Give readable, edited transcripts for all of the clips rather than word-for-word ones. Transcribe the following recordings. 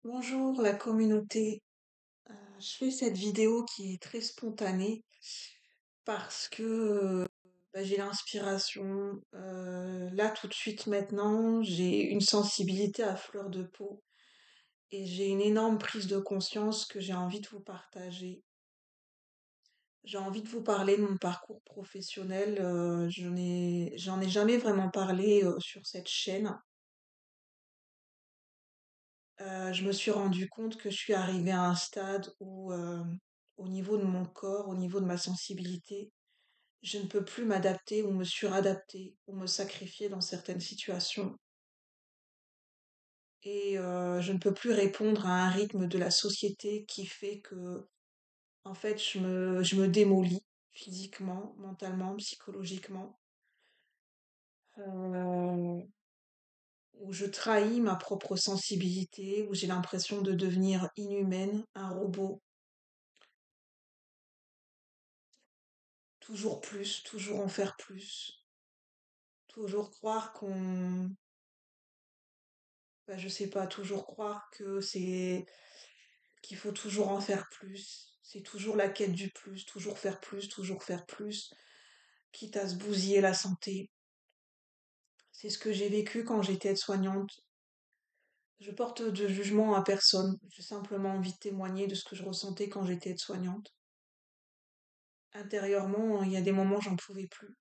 Bonjour la communauté. Je fais cette vidéo qui est très spontanée parce que j'ai l'inspiration. Là tout de suite maintenant, j'ai une sensibilité à fleur de peau et j'ai une énorme prise de conscience que j'ai envie de vous partager. J'ai envie de vous parler de mon parcours professionnel. J'en ai jamais vraiment parlé sur cette chaîne. Je me suis rendu compte que je suis arrivée à un stade où, au niveau de mon corps, au niveau de ma sensibilité, je ne peux plus m'adapter ou me suradapter ou me sacrifier dans certaines situations. Et je ne peux plus répondre à un rythme de la société qui fait que, en fait, je me démolis physiquement, mentalement, psychologiquement, euh, où je trahis ma propre sensibilité, où j'ai l'impression de devenir inhumaine, un robot. Toujours plus, toujours en faire plus, toujours croire je sais pas, toujours croire que qu'il faut toujours en faire plus. C'est toujours la quête du plus, toujours faire plus, quitte à se bousiller la santé. C'est ce que j'ai vécu quand j'étais aide-soignante. Je porte de jugement à personne. J'ai simplement envie de témoigner de ce que je ressentais quand j'étais aide-soignante. Intérieurement, il y a des moments j'en pouvais plus.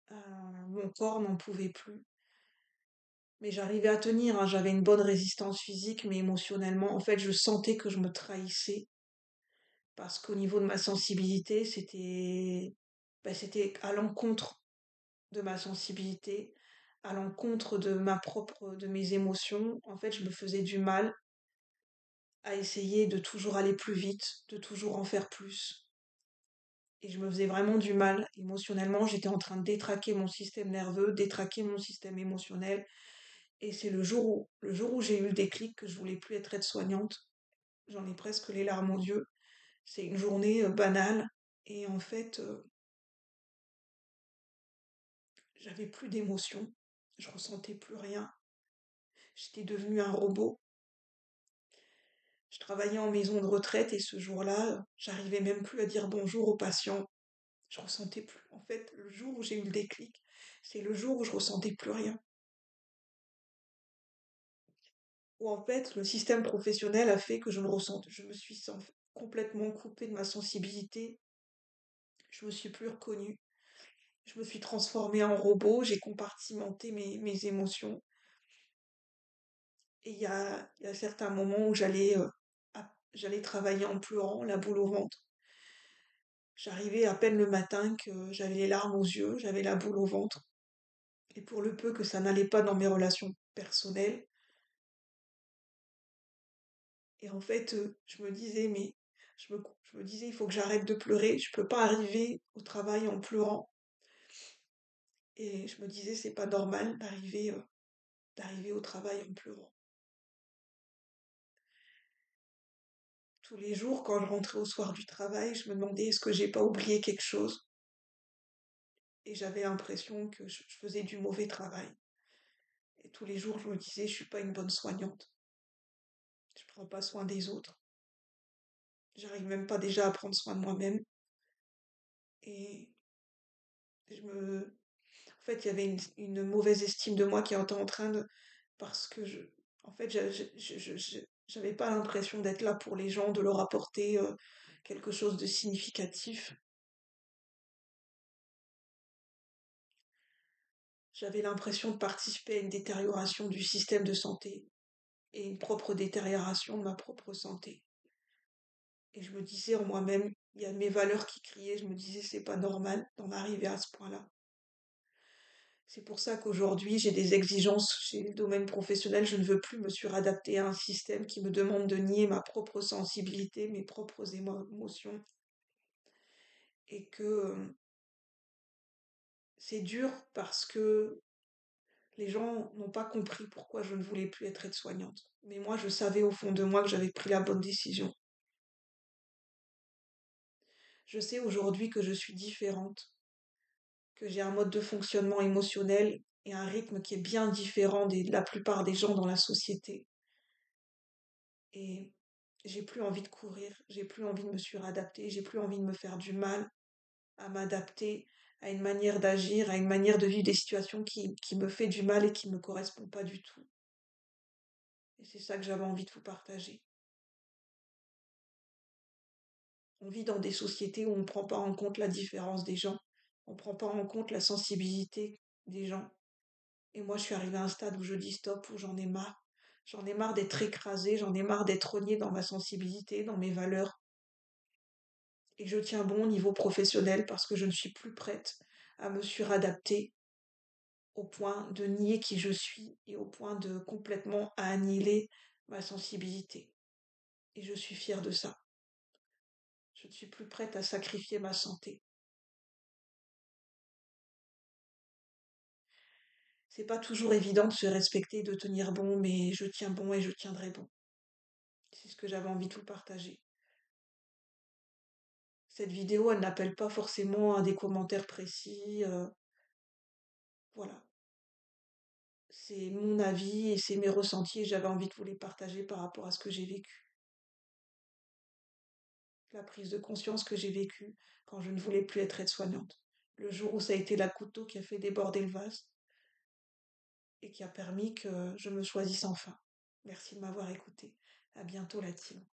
Mon corps n'en pouvait plus. Mais j'arrivais à tenir, hein, j'avais une bonne résistance physique, mais émotionnellement, en fait, je sentais que je me trahissais parce qu'au niveau de ma sensibilité, c'était à l'encontre de ma sensibilité, à l'encontre de mes émotions. En fait, je me faisais du mal à essayer de toujours aller plus vite, de toujours en faire plus. Et je me faisais vraiment du mal émotionnellement. J'étais en train de détraquer mon système nerveux, détraquer mon système émotionnel. Et c'est le jour où j'ai eu le déclic que je voulais plus être aide-soignante. J'en ai presque les larmes aux yeux. C'est une journée banale. Et en fait, j'avais plus d'émotion. Je ressentais plus rien. J'étais devenue un robot. Je travaillais en maison de retraite et ce jour-là, j'arrivais même plus à dire bonjour aux patients. Je ressentais plus. En fait, le jour où j'ai eu le déclic, c'est le jour où je ressentais plus rien. Où en fait, le système professionnel a fait que je me suis complètement coupée de ma sensibilité. Je me suis plus reconnue. Je me suis transformée en robot, j'ai compartimenté mes émotions. Et il y a certains moments où j'allais travailler en pleurant, la boule au ventre. J'arrivais à peine le matin que j'avais les larmes aux yeux, j'avais la boule au ventre. Et pour le peu que ça n'allait pas dans mes relations personnelles. Et en fait, je me disais, je me disais, il faut que j'arrête de pleurer, je peux pas arriver au travail en pleurant. Et je me disais, c'est pas normal d'arriver au travail en pleurant. Tous les jours, quand je rentrais au soir du travail, je me demandais est-ce que j'ai pas oublié quelque chose. Et j'avais l'impression que je faisais du mauvais travail. Et tous les jours, je me disais, je suis pas une bonne soignante. Je prends pas soin des autres. J'arrive même pas déjà à prendre soin de moi-même. Et en fait, il y avait une mauvaise estime de moi qui était en train de, parce que en fait, j'avais pas l'impression d'être là pour les gens, de leur apporter quelque chose de significatif. J'avais l'impression de participer à une détérioration du système de santé et une propre détérioration de ma propre santé. Et je me disais en moi-même, il y a mes valeurs qui criaient, je me disais c'est pas normal d'en arriver à ce point-là. C'est pour ça qu'aujourd'hui j'ai des exigences chez le domaine professionnel, je ne veux plus me suradapter à un système qui me demande de nier ma propre sensibilité, mes propres émotions, et que c'est dur parce que les gens n'ont pas compris pourquoi je ne voulais plus être aide-soignante. Mais moi je savais au fond de moi que j'avais pris la bonne décision. Je sais aujourd'hui que je suis différente, que j'ai un mode de fonctionnement émotionnel et un rythme qui est bien différent de la plupart des gens dans la société. et j'ai plus envie de courir, j'ai plus envie de me suradapter, j'ai plus envie de me faire du mal à m'adapter à une manière d'agir, à une manière de vivre des situations qui me fait du mal et qui me correspond pas du tout. Et c'est ça que j'avais envie de vous partager. On vit dans des sociétés où on ne prend pas en compte la différence des gens, on ne prend pas en compte la sensibilité des gens. Et moi, je suis arrivée à un stade où je dis stop, où j'en ai marre. J'en ai marre d'être écrasée, j'en ai marre d'être rognée dans ma sensibilité, dans mes valeurs. Et je tiens bon au niveau professionnel parce que je ne suis plus prête à me suradapter au point de nier qui je suis et au point de complètement annihiler ma sensibilité. Et je suis fière de ça. Je ne suis plus prête à sacrifier ma santé. C'est pas toujours évident de se respecter, de tenir bon, mais je tiens bon et je tiendrai bon. C'est ce que j'avais envie de vous partager. Cette vidéo, elle n'appelle pas forcément à des commentaires précis. Voilà. C'est mon avis et c'est mes ressentis et j'avais envie de vous les partager par rapport à ce que j'ai vécu. La prise de conscience que j'ai vécue quand je ne voulais plus être aide-soignante. Le jour où ça a été la couteau qui a fait déborder le vase et qui a permis que je me choisisse enfin. Merci de m'avoir écouté. À bientôt la team.